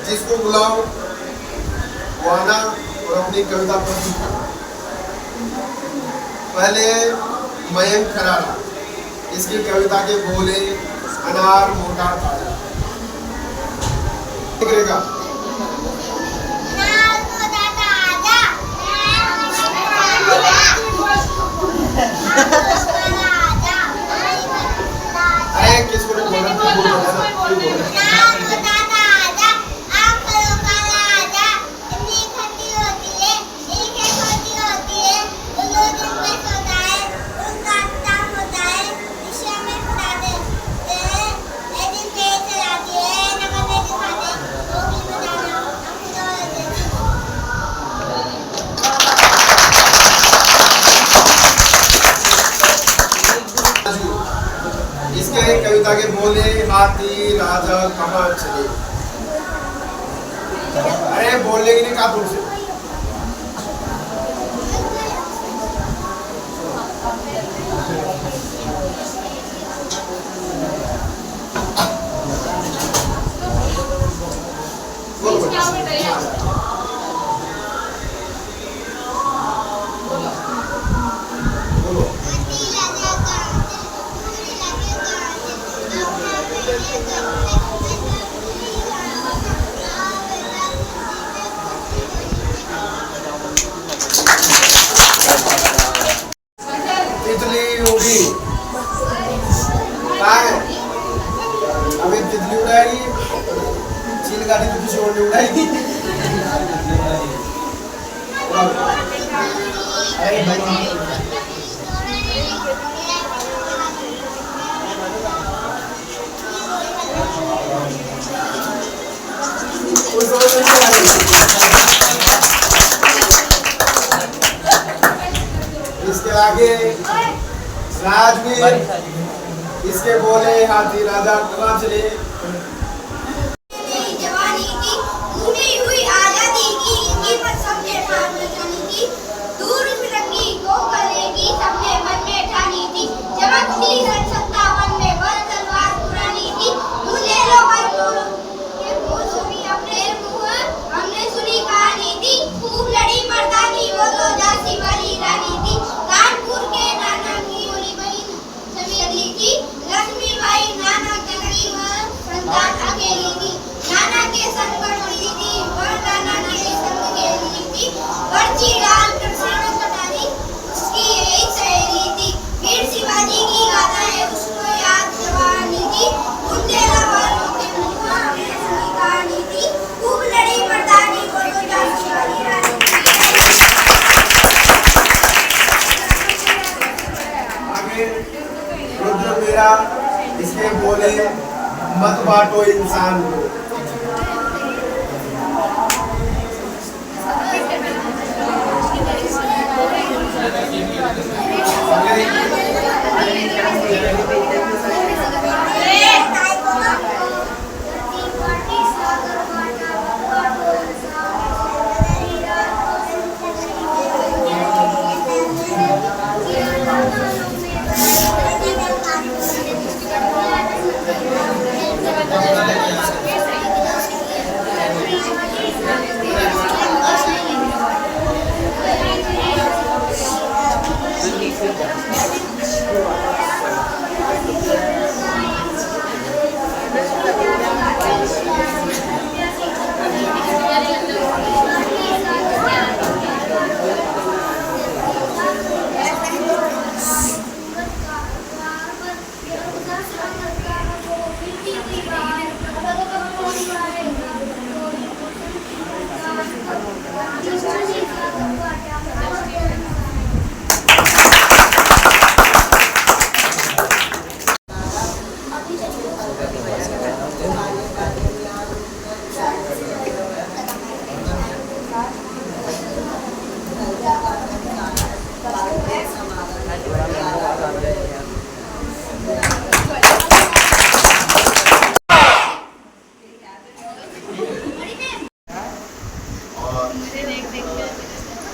जिसको बुलाओ वो आना और अपनी कविता प्रस्तुत करना। पहले मयंक खराड़ा, इसकी कविता के बोले अनार मोटा ताजा। अरे किसको कविता के बोले हाथी राजा कहाँ चले। अरे बोलने की नहीं कहा तुमसे। अभी तितली उड़ाएगी, चील गाड़ी तो किसी और ने उड़ाएगी। अरे भाई इसके आगे राजवीर, इसके बोले हाथी राजा कहाँ चले। जवानी की टूटी हुई आजादी की कीमत सबने ठानी थी। दूर फिरंगी को करेगी सबने मन में ठानी थी। चमकती 57 में बल तलवार पुरानी थी। मुझे लो हर नूर के फूल सुनी अपने मुँह, हमने सुनी कहानी थी। खूब लड़ी मर्दानी वो तो झांसी वाली रानी थी। कानपुर के नाना की बड़ी बहन छवि अली थी। लक्ष्मीबाई नाना के गरीब संतान अकेली थी। नाना के संग बढ़ती थी, वरना नाना के संग खेली थी। पर्ची डाल कर सीने कटारी उसकी यही सहेली थी। वीर शिवाजी की गाथाएं उसको याद जवानी थी। बुंदेला वालों के मुँह हमने सुनी कहानी थी। खूब लड़ी मर्दानी वो तो झांसी वाली रानी थी। आगे रुद्र मेरा, इसके बोले मत बांटो इंसान को।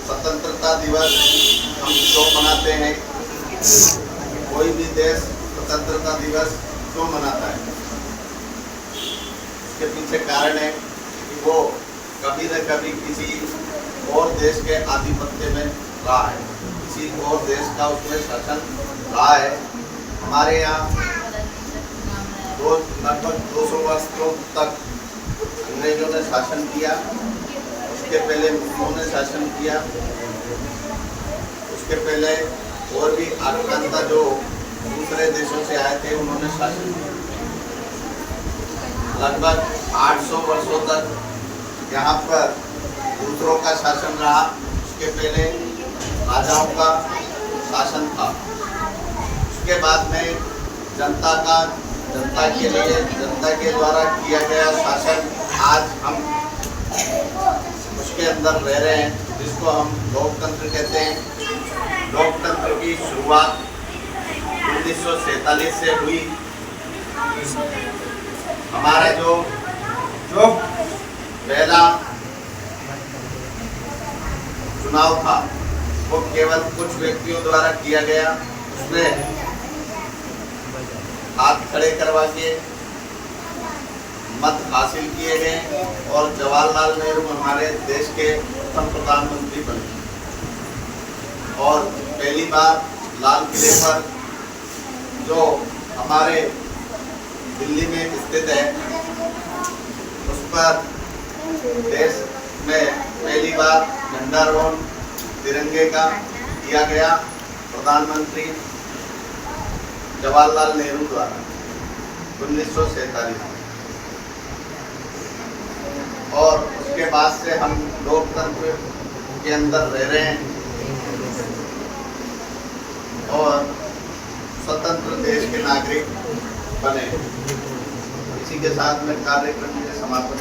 स्वतंत्रता दिवस हम क्यों मनाते हैं? कोई भी देश स्वतंत्रता दिवस क्यों मनाता है? इसके पीछे कारण है वो कभी न कभी किसी और देश के आधिपत्य में रहा है, किसी और देश का उसमें शासन रहा है। हमारे यहाँ लगभग 200 वर्षों तक अंग्रेजों ने शासन किया, उसके पहले मुगलों ने शासन किया, उसके पहले और भी आक्रांता जो दूसरे देशों से आए थे उन्होंने शासन किया। लगभग 800 वर्षों तक यहाँ पर दूसरों का शासन रहा, उसके पहले राजाओं का शासन था। उसके बाद में जनता के लिए जनता के द्वारा किया गया शासन आज हम उसके अंदर रह रहे हैं, जिसको हम लोकतंत्र कहते हैं। लोकतंत्र की शुरुआत 1947 से हुई। हमारा जो पहला चुनाव था वो केवल कुछ व्यक्तियों द्वारा किया गया। उसमें हाथ खड़े करवा के मत हासिल किए गए और जवाहरलाल नेहरू हमारे देश के प्रथम प्रधानमंत्री बने। और पहली बार लाल किले पर, जो हमारे दिल्ली में स्थित है, उस पर देश में पहली बार झंडारोहण तिरंगे का किया गया प्रधानमंत्री जवाहरलाल नेहरू द्वारा 1947 में। और उसके बाद से हम लोकतंत्र के अंदर रह रहे हैं और स्वतंत्र देश के नागरिक बने। इसी के साथ में कार्यक्रम के समापन